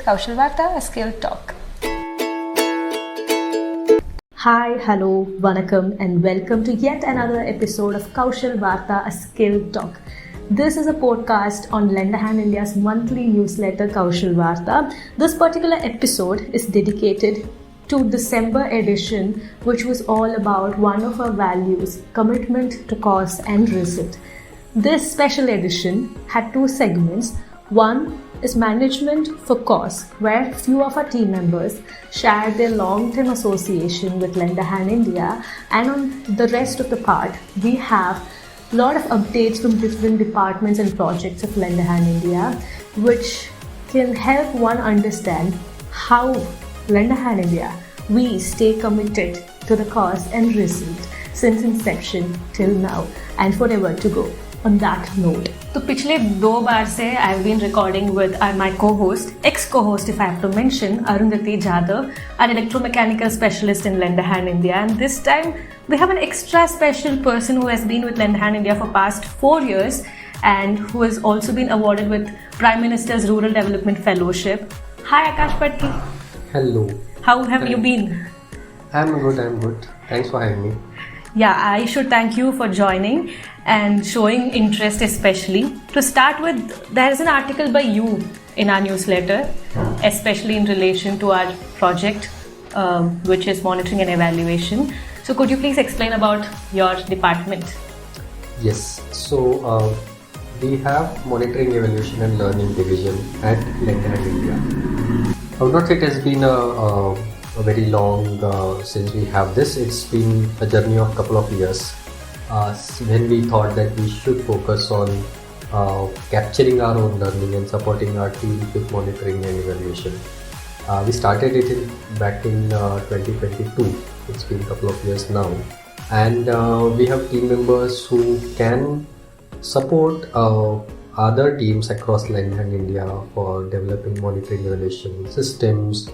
Kaushal Varta, a skill talk. Hi, hello, vanakkam, and welcome to yet another episode of Kaushal Varta, a skill talk. This is a podcast on Lend a Hand India's monthly newsletter Kaushal Varta. This particular episode is dedicated to December edition, which was all about one of our values, commitment to cause and result. This special edition had two segments. One is management for cause, where few of our team members shared their long-term association with Lend a Hand India, and on the rest of the part, we have a lot of updates from different departments and projects of Lend a Hand India, which can help one understand how Lend a Hand India, we stay committed to the cause and result since inception till now and forever to go. On that note, तो पिछले 2 बार से I have been recording with my co-host, ex-co-host if I have to mention, Arundhati Jadhav, an electromechanical specialist in Lend a Hand India, and this time we have an extra special person who has been with Lend a Hand India for past 4 years and who has also been awarded with Prime Minister's Rural Development Fellowship. Hi Akash Patki. Hello. How have you been? I'm good. Thanks for having me. Yeah, I should thank you for joining and showing interest especially. To start with, there is an article by you in our newsletter, especially in relation to our project, which is monitoring and evaluation. So could you please explain about your department? Yes, so we have monitoring, evaluation and learning division at Lend a Hand India. I would not say it has been a very long since we have this. It's been a journey of a couple of years when we thought that we should focus on capturing our own learning and supporting our team with monitoring and evaluation. We started it back in 2022. It's been a couple of years now, and we have team members who can support other teams across Lend a Hand India for developing monitoring evaluation systems,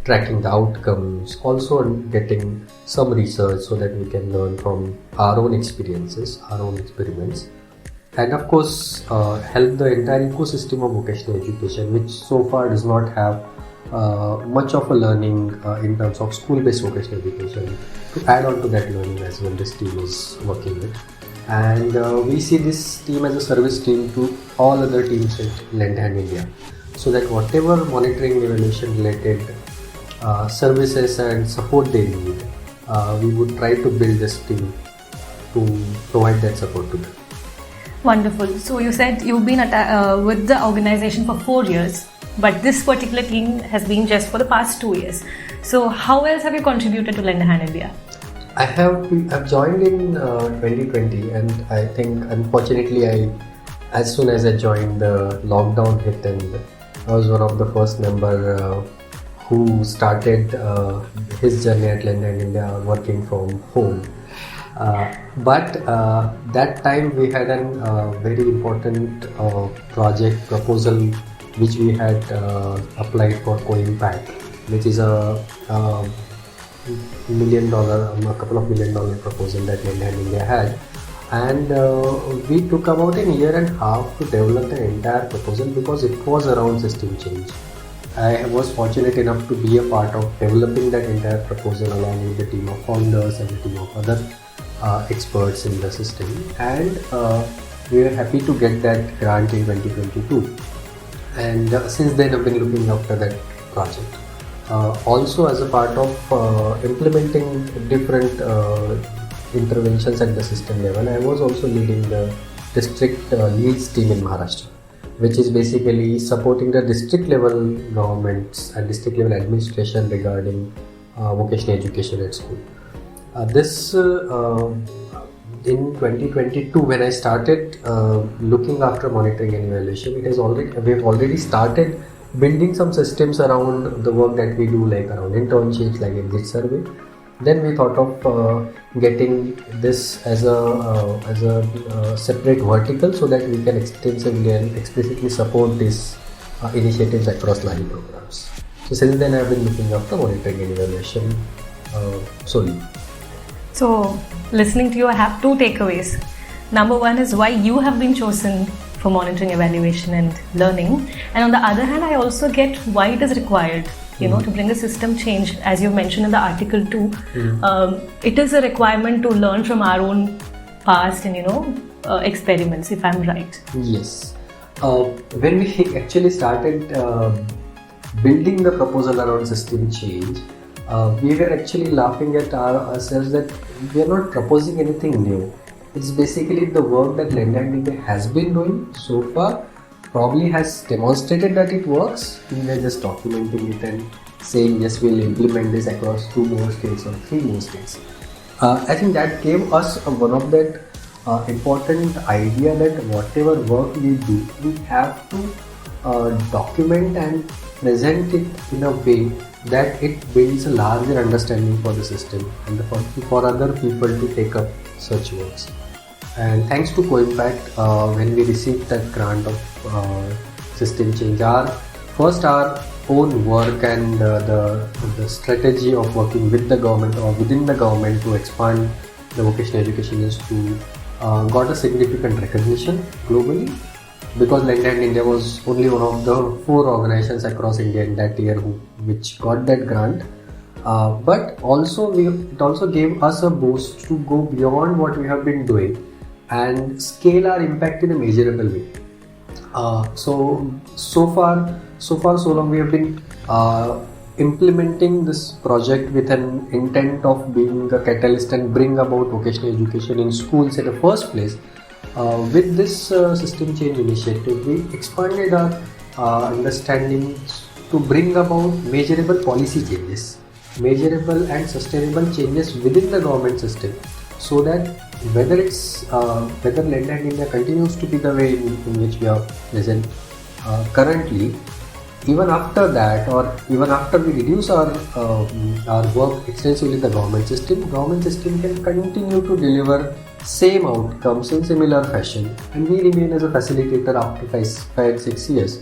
tracking the outcomes, also getting some research so that we can learn from our own experiences, our own experiments, and of course help the entire ecosystem of vocational education, which so far does not have much of a learning in terms of school-based vocational education, to add on to that learning as well this team is working with. And we see this team as a service team to all other teams at Lend a Hand India, so that whatever monitoring evaluation related services and support they need, we would try to build this team to provide that support to them. Wonderful. So you said you've been with the organization for 4 years, but this particular team has been just for the past 2 years. So how else have you contributed to Lend a Hand India? I've joined in 2020, and I think unfortunately as soon as I joined, the lockdown hit, and I was one of the first member who started his journey at Lend a Hand India working from home. But that time we had a very important project proposal which we had applied for Co-Impact, which is a $1 million, a couple of $1 million proposal that Lend a Hand India had. And we took about a year and a half to develop the entire proposal because it was around system change. I was fortunate enough to be a part of developing that entire proposal along with the team of founders and a team of other experts in the system, and we were happy to get that grant in 2022, and since then I've been looking after that project. Also as a part of implementing different interventions at the system level, I was also leading the district leads team in Maharashtra, which is basically supporting the district level governments and district level administration regarding vocational education at school. This in 2022, when I started looking after monitoring and evaluation, we've already started building some systems around the work that we do, like around internships, like exit survey. Then we thought of getting this as a separate vertical so that we can extensively and explicitly support these initiatives across LAHI programs. So since then I have been looking after monitoring and evaluation solely. So listening to you, I have 2 takeaways. Number 1 is why you have been chosen for monitoring, evaluation and learning. And on the other hand, I also get why it is required, to bring a system change. As you mentioned in the article too, it is a requirement to learn from our own past and, experiments, if I'm right. Yes. When we actually started building the proposal around system change, we were actually laughing at ourselves that we are not proposing anything new. It's basically the work that Lenda and India has been doing so far, probably has demonstrated that it works. We are just documenting it and saying, yes, we'll implement this across 2 more states or 3 more states. I think that gave us one of that important idea that whatever work we do, we have to document and present it in a way that it builds a larger understanding for the system and for other people to take up such works. And thanks to CoImpact, when we received that grant of system change, our own work and the strategy of working with the government or within the government to expand the vocational education institute got a significant recognition globally, because Lenda and India was only one of the 4 organizations across India in that year which got that grant. But also it also gave us a boost to go beyond what we have been doing and scale our impact in a measurable way. So far so long we have been implementing this project with an intent of being a catalyst and bring about vocational education in schools in the first place. With this system change initiative, we expanded our understanding to bring about measurable policy changes, measurable and sustainable changes within the government system, so that whether Lenda and India continues to be the way in which we are present currently, even after that, or even after we reduce our work extensively in the government system can continue to deliver same outcomes in similar fashion, and we remain as a facilitator after 5-6 years.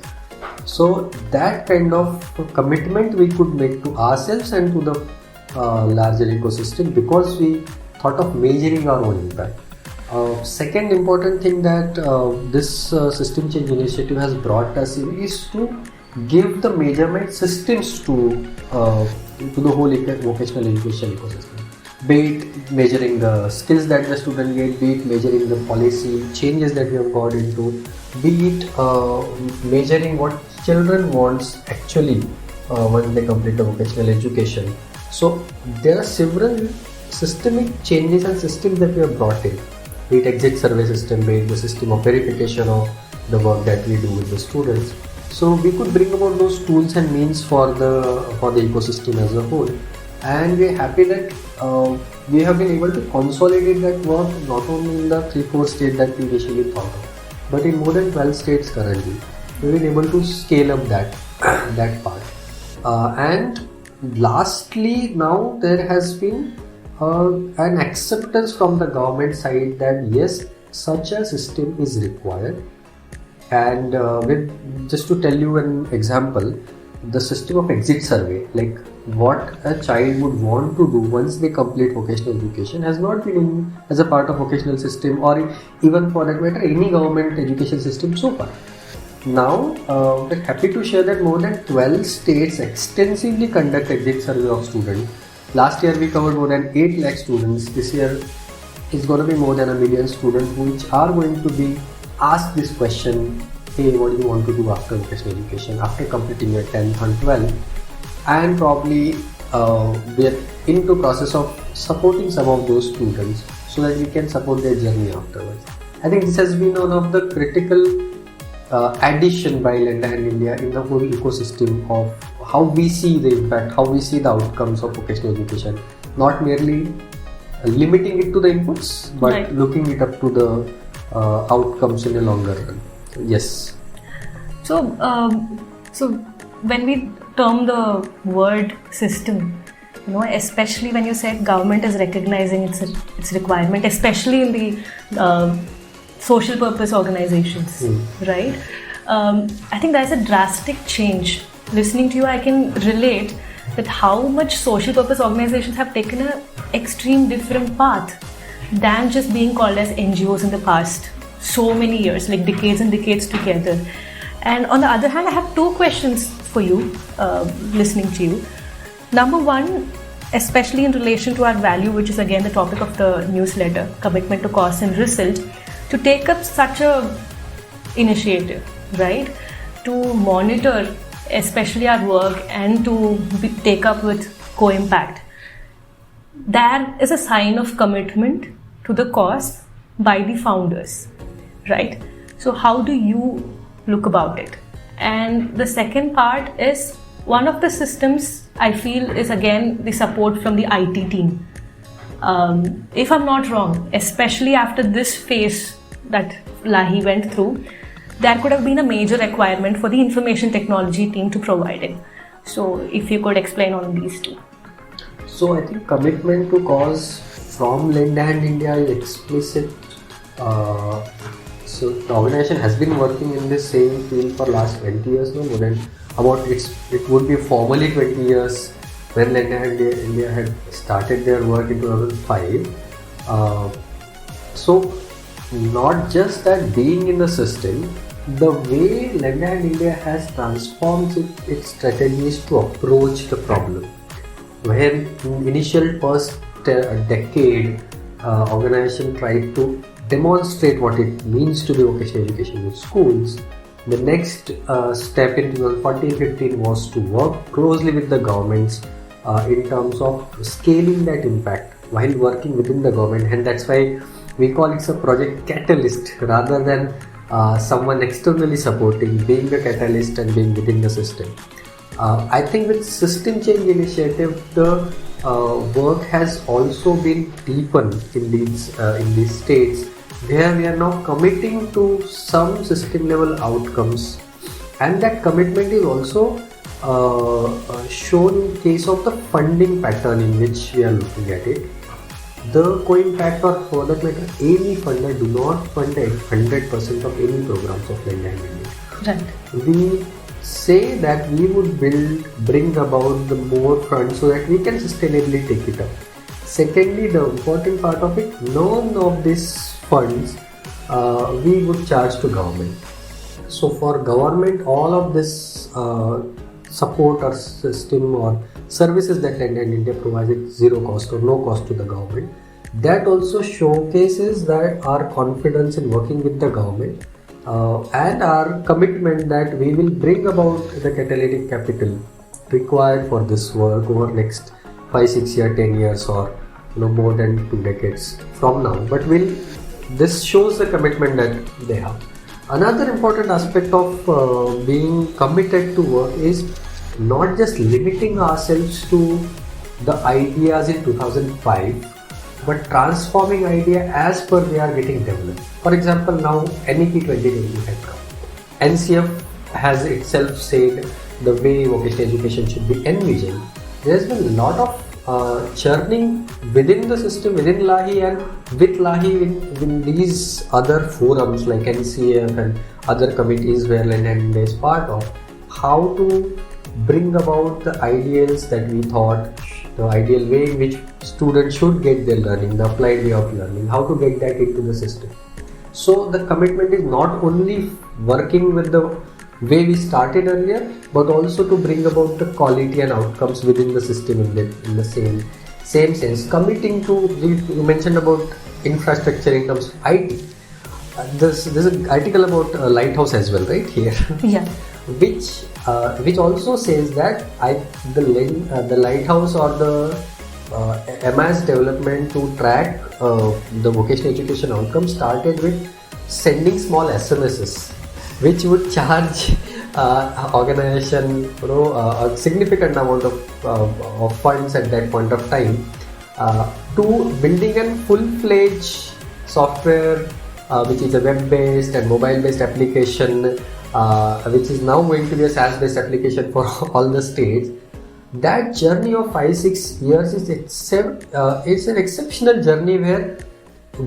So that kind of commitment we could make to ourselves and to the larger ecosystem, because we thought of measuring our own impact. Second important thing that this system change initiative has brought us in is to give the measurement systems to the whole vocational education ecosystem. Be it measuring the skills that the student get, be it measuring the policy changes that we have got into, be it measuring what children wants actually when they complete the vocational education. So there are several systemic changes and systems that we have brought in, be it exit survey system, be it the system of verification of the work that we do with the students. So we could bring about those tools and means for the ecosystem as a whole, and we are happy that we have been able to consolidate that work not only in the 3-4 states that we initially thought of, but in more than 12 states currently. We've been able to scale up that part. And lastly, now there has been an acceptance from the government side that yes, such a system is required. And just to tell you an example, the system of exit survey, like what a child would want to do once they complete vocational education, has not been in as a part of vocational system, or even for that matter any government education system so far. Now we're happy to share that more than 12 states extensively conduct exit survey of students. Last year we covered more than 8 lakh students. This year it's going to be more than 1 million students which are going to be asked this question: hey, what do you want to do after vocational education, after completing your 10th and 12th? And probably we are into process of supporting some of those students so that we can support their journey afterwards. I think this has been one of the critical addition by Lenda and India in the whole ecosystem of how we see the impact, how we see the outcomes of vocational education, not merely limiting it to the inputs, but right, looking it up to the outcomes in the longer run. Yes. So when we term the word system, especially when you said government is recognizing its requirement, especially in the social purpose organizations, right? I think that's a drastic change. Listening to you, I can relate that how much social purpose organizations have taken an extreme different path than just being called as NGOs in the past. so many years, like decades and decades together. And on the other hand, I have two questions for you, listening to you. Number one, especially in relation to our value, which is again the topic of the newsletter, commitment to cause and result, to take up such a initiative, right? To monitor especially our work and to take up with co-impact. That is a sign of commitment to the cause by the founders, right? So how do you look about it? And the second part is, one of the systems I feel is again the support from the IT team. If I'm not wrong, especially after this phase that Lahi went through, there could have been a major requirement for the information technology team to provide it. So if you could explain on these two. So I think commitment to cause from Lend a Hand India is explicit. So the organization has been working in this same field for last 20 years now. It would be formally 20 years when Lend a Hand India had started their work in 2005. So not just that being in the system, the way Lend a Hand India has transformed its strategies to approach the problem. When in initial first decade, organization tried to demonstrate what it means to be vocational education in schools. The next step in 2014-15 was to work closely with the governments in terms of scaling that impact while working within the government, and that's why we call it a project catalyst rather than someone externally supporting, being the catalyst and being within the system. I think with system change initiative, the work has also been deepened in these states, where we are now committing to some system level outcomes, and that commitment is also shown in case of the funding pattern in which we are looking at it. The co-impact, or for that matter any funder, do not fund 100% of any programs of Lend a Hand India. Right. We say that we would bring about the more funds so that we can sustainably take it up. Secondly, the important part of it, none of these funds we would charge to government. So for government, all of this support or system or services that Lend a Hand India provides at zero cost or no cost to the government. That also showcases that our confidence in working with the government and our commitment that we will bring about the catalytic capital required for this work over next 5, 6 years, 10 years, or more than 2 decades from now. But this shows the commitment that they have. Another important aspect of being committed to work is not just limiting ourselves to the ideas in 2005, but transforming idea as per they are getting developed. For example, now NEP 2020 had come. NCF has itself said the way vocational education should be envisioned. There's been a lot of churning within the system, within LAHI and with LAHI in these other forums like NCF and other committees where Lend a Hand India is part of, how to bring about the ideals that we thought, the ideal way in which students should get their learning, the applied way of learning, how to get that into the system. So the commitment is not only working with the way we started earlier, but also to bring about the quality and outcomes within the system in the same sense. Committing to, you mentioned about infrastructure in terms of IT. There's an article about Lighthouse as well, right here. Yeah. Which also says that the Lighthouse or the MIS development to track the vocational education outcomes started with sending small SMSs, which would charge organization a significant amount of funds at that point of time to building a full-fledged software which is a web-based and mobile-based application, which is now going to be a SaaS-based application for all the states. That journey of 5-6 years is it's an exceptional journey where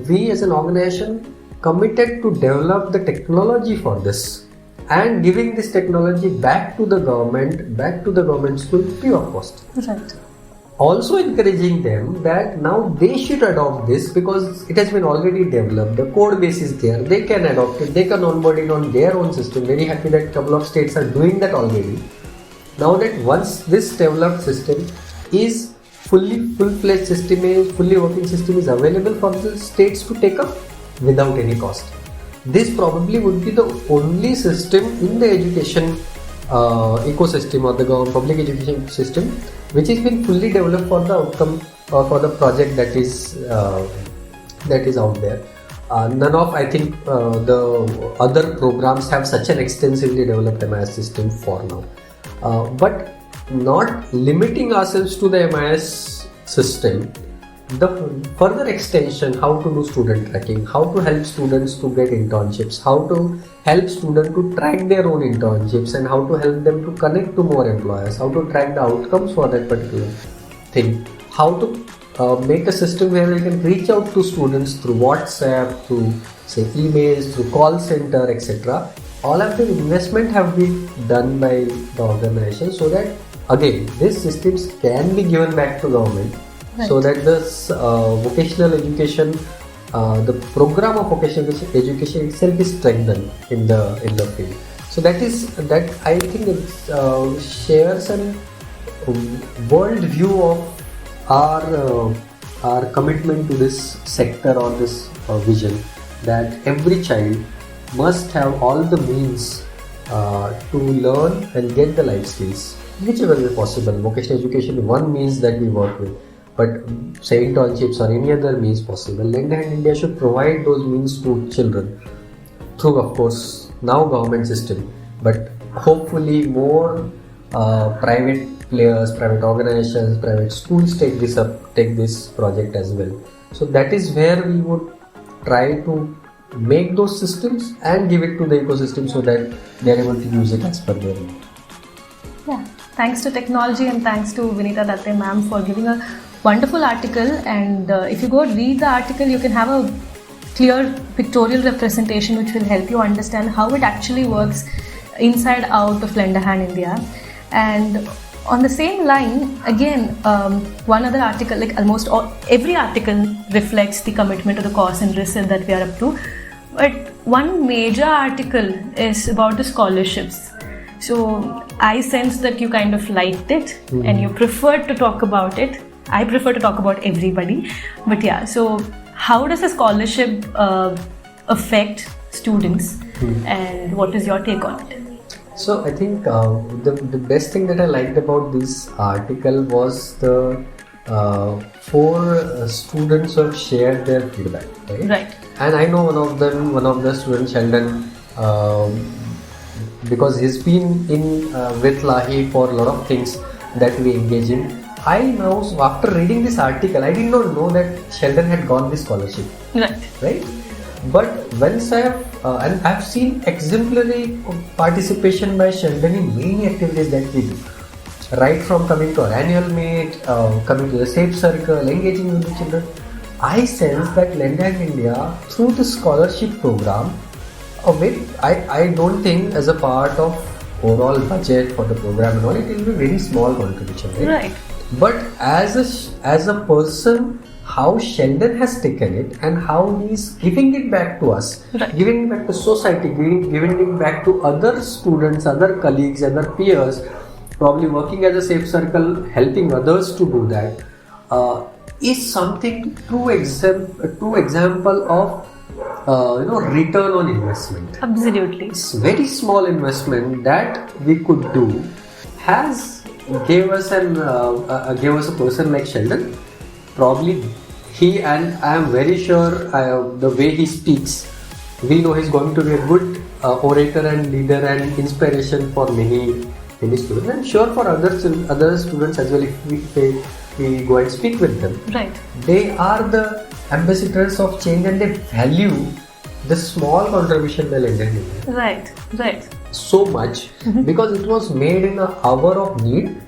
we as an organization committed to develop the technology for this and giving this technology back to the government school free of cost. Right. also encouraging them that now they should adopt this because it has been already developed. The code base is there. They can adopt it. They can onboard it on their own system. Very happy that a couple of states are doing that already. Now that once this developed system is full-fledged system is fully working system is available for the states to take up without any cost. This probably would be the only system in the education ecosystem or the public education system which has been fully developed for the outcome or for the project that is out there. None of I think the other programs have such an extensively developed MIS system for now. But not limiting ourselves to the MIS system, the further extension, how to do student tracking, how to help students to get internships, how to help students to track their own internships, and how to help them to connect to more employers, how to track the outcomes for that particular thing, how to make a system where we can reach out to students through WhatsApp, through say emails, through call center, etc. All of the investment have been done by the organization so that again these systems can be given back to government. Right. So that this vocational education, the program of vocational education itself is strengthened in the field. So that I think it shares a world view of our commitment to this sector or this vision that every child must have all the means to learn and get the life skills, whichever way possible. Vocational education is one means that we work with. But say internships or any other means possible, Lend Hand India should provide those means to children through, of course, now government system, but hopefully more private players, private organizations, private schools take this project as well. So that is where we would try to make those systems and give it to the ecosystem so that they are able to use it as per their need. Yeah, thanks to technology and thanks to Vinita Datte ma'am for giving a wonderful article, and if you go read the article you can have a clear pictorial representation which will help you understand how it actually works inside out of Lend Hand India. And on the same line again, one other article, like almost every article reflects the commitment to the cause and risk that we are up to, but one major article is about the scholarships. So I sense that you kind of liked it and you preferred to talk about it. I prefer to talk about everybody, but yeah, so how does a scholarship affect students and what is your take on it? So I think the best thing that I liked about this article was the 4 students who have shared their feedback, right? And I know one of the students, Sheldon, because he's been in with Lahi for a lot of things that we engage in. I now, so after reading this article, I did not know that Sheldon had got this scholarship. Right? But once I have, and I've seen exemplary participation by Sheldon in many activities that we do. Right from coming to our annual meet, coming to the Safe Circle, engaging with the children. I sense that Lend Hand India, through the scholarship program, I don't think as a part of overall budget for the program and all, it will be very small contribution, right? But as a person, how Sheldon has taken it and how he is giving it back to us, giving it back to society, giving it back to other students, other colleagues, other peers, probably working as a Safe Circle, helping others to do that, is something true example of return on investment. Absolutely. It's very small investment that we could do gave us a person like Sheldon. Probably he, and I am very sure the way he speaks, we know he's going to be a good orator and leader and inspiration for many students. I'm sure for other students as well if we go and speak with them. Right. They are the ambassadors of change and they value the small contribution by Lend Hand India. Right. So much because it was made in an hour of need.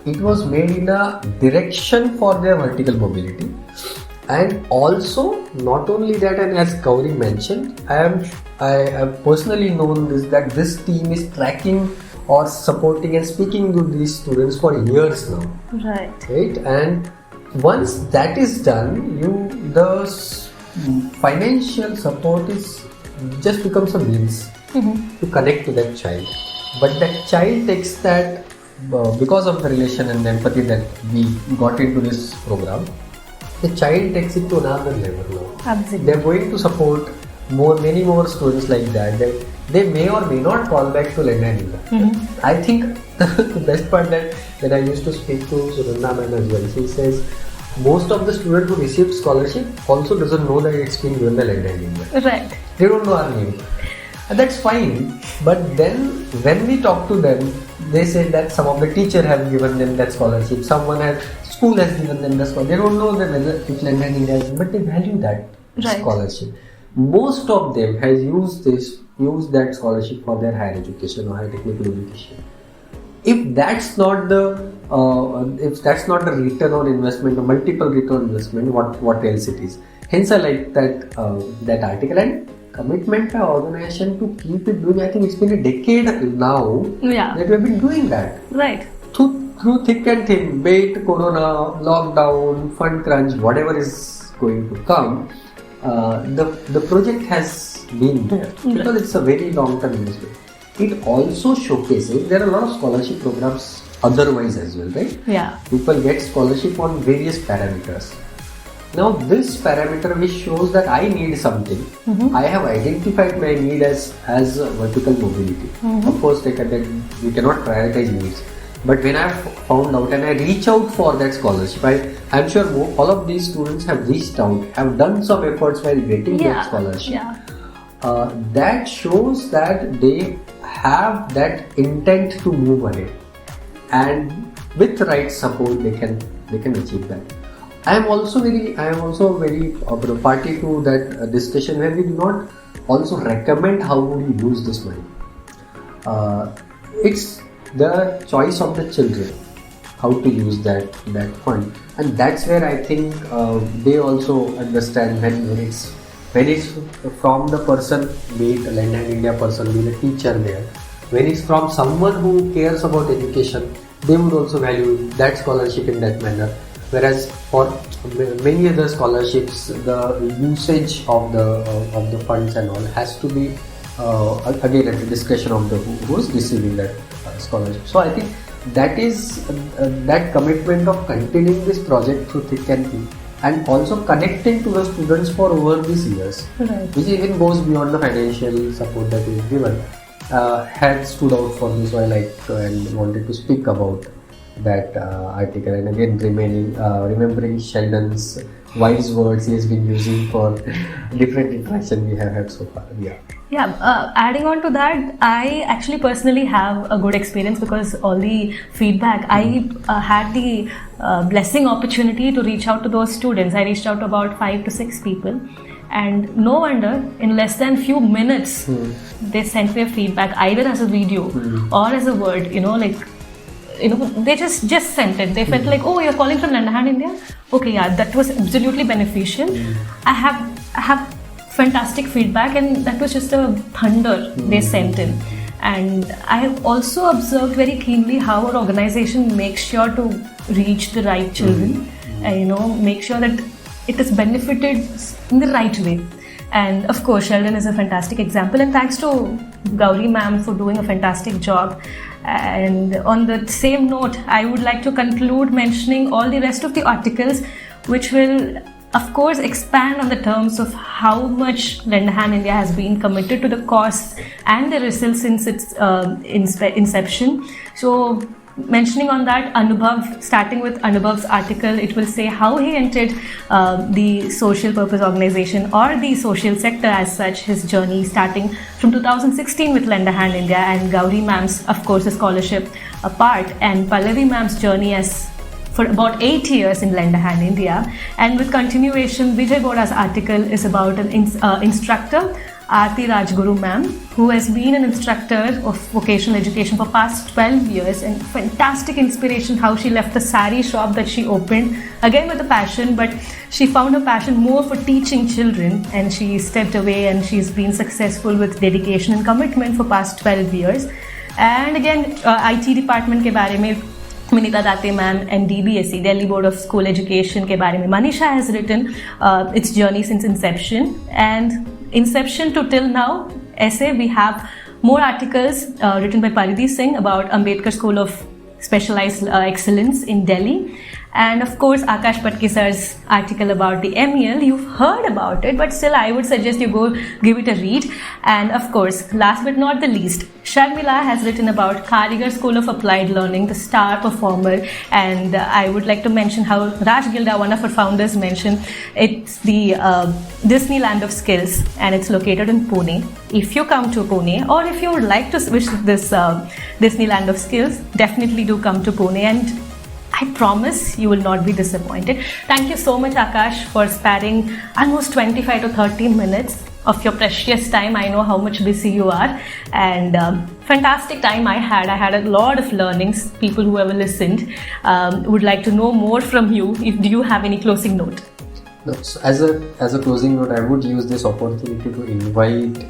It was made in a direction for their vertical mobility, and also not only that, and as Gauri mentioned, I have personally known that this team is tracking or supporting and speaking to these students for years now. Right? And once that is done, the financial support is just becomes a means to connect to that child. But that child takes that because of the relation and empathy that we got into this program. The child takes it to another level now. Absolutely. They're going to support many more students like that. They may or may not call back to Lenda India. I think the best part that I used to speak to Suranda ma'am as well. She says most of the students who received scholarship also doesn't know that it's been given by Lenda India. Right. They don't know our name. And that's fine. But then when we talk to them, they say that some of the teacher have given them that scholarship. School has given them the scholarship. They don't know whether it's Lenda India has, but they value that scholarship. Most of them has used that scholarship for their higher education or higher technical education. If that's not the return on investment, or multiple return on investment, what else it is? Hence, I like that article and commitment by organization to keep it doing. I think it's been a decade now that we have been doing that. Right. Through thick and thin, be it Corona, lockdown, fund crunch, whatever is going to come, the project has been there because it's a very long-term investment. It also showcases there are a lot of scholarship programs otherwise as well, right? Yeah. People get scholarship on various parameters. Now this parameter which shows that I need something, I have identified my need as vertical mobility. Of course, we cannot prioritize needs. But when I have found out and I reach out for that scholarship, I'm sure all of these students have reached out, have done some efforts while getting that scholarship. Yeah. That shows that they have that intent to move ahead, and with the right support, they can achieve that. I am also very party to that discussion where we do not also recommend how would you use this money. It's the choice of the children how to use that fund, and that's where I think they also understand when it's from the person, be it a Lenda India person, be it a teacher there. When it's from someone who cares about education, they would also value that scholarship in that manner. Whereas for many other scholarships, the usage of the funds and all has to be again at the discretion of the who is receiving that scholarship. So I think that is that commitment of continuing this project through thick and thin, and also connecting to the students for over these years, which even goes beyond the financial support that is given, had stood out for me. So I liked and wanted to speak about that article, and again remembering Sheldon's wise words he has been using for different interactions we have had so far. Adding on to that, I actually personally have a good experience because all the feedback, I had the blessing opportunity to reach out to those students. I reached out to about 5 to 6 people, and no wonder in less than few minutes they sent me a feedback either as a video or as a word, they just sent it. They felt like, oh, you're calling from Lenda India? Okay, yeah, that was absolutely beneficial. I have fantastic feedback, and that was just a thunder they sent in. And I have also observed very keenly how our organization makes sure to reach the right children and make sure that it is benefited in the right way. And of course, Sheldon is a fantastic example, and thanks to Gauri ma'am for doing a fantastic job. And on the same note, I would like to conclude mentioning all the rest of the articles, which will of course expand on the terms of how much Lenda India has been committed to the cause and the results since its inception. So mentioning on that, Anubhav, starting with Anubhav's article, it will say how he entered the social purpose organization or the social sector as such, his journey starting from 2016 with Lenda India, and Gauri ma'am's, of course, a scholarship apart, and Pallavi ma'am's journey as for about 8 years in Lenda India. And with continuation, Vijay Boda's article is about an instructor, Aarti Rajguru ma'am, who has been an instructor of vocational education for past 12 years, and fantastic inspiration how she left the sari shop that she opened, again with a passion, but she found her passion more for teaching children, and she stepped away and she's been successful with dedication and commitment for past 12 years. And again, IT department के बारे में Minita Date ma'am and DBSE, Delhi Board of School Education के बारे में Manisha has written its journey since inception, and inception to till now essay we have more articles written by Paridhi Singh about Ambedkar School of Specialized Excellence in Delhi, and of course Akash sir's article about the MEL. You've heard about it, but still I would suggest you go give it a read. And of course, last but not the least, Sharmila has written about Karigar School of Applied Learning, the star performer, and I would like to mention how Raj Gilda, one of her founders, mentioned it's the Disneyland of skills, and it's located in Pune. If you come to Pune, or if you would like to visit this Disneyland of skills, definitely do come to Pune, and I promise you will not be disappointed. Thank you so much, Akash, for sparing almost 25 to 30 minutes of your precious time. I know how much busy you are, and fantastic time I had. I had a lot of learnings. People who have listened would like to know more from you. Do you have any closing note? No, so as a closing note, I would use this opportunity to invite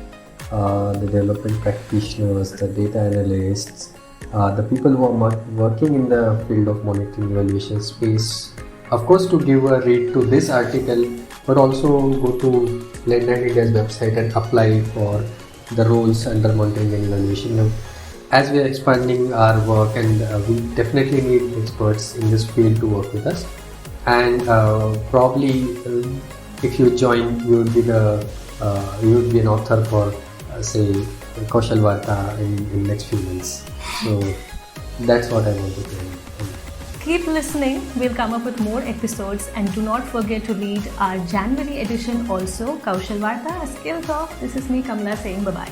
the development practitioners, the data analysts, the people who are working in the field of monitoring evaluation space, of course, to give a read to this article, but also go to LendHand India's website and apply for the roles under monitoring and evaluation. As we are expanding our work, and we definitely need experts in this field to work with us, and probably if you join, you would be an author for say Kaushal Varta in next few months. So that's what I want to tell you. Keep listening. We'll come up with more episodes, and do not forget to read our January edition also, Kaushal Varta, a skill talk. This is me, Kamala, saying bye-bye.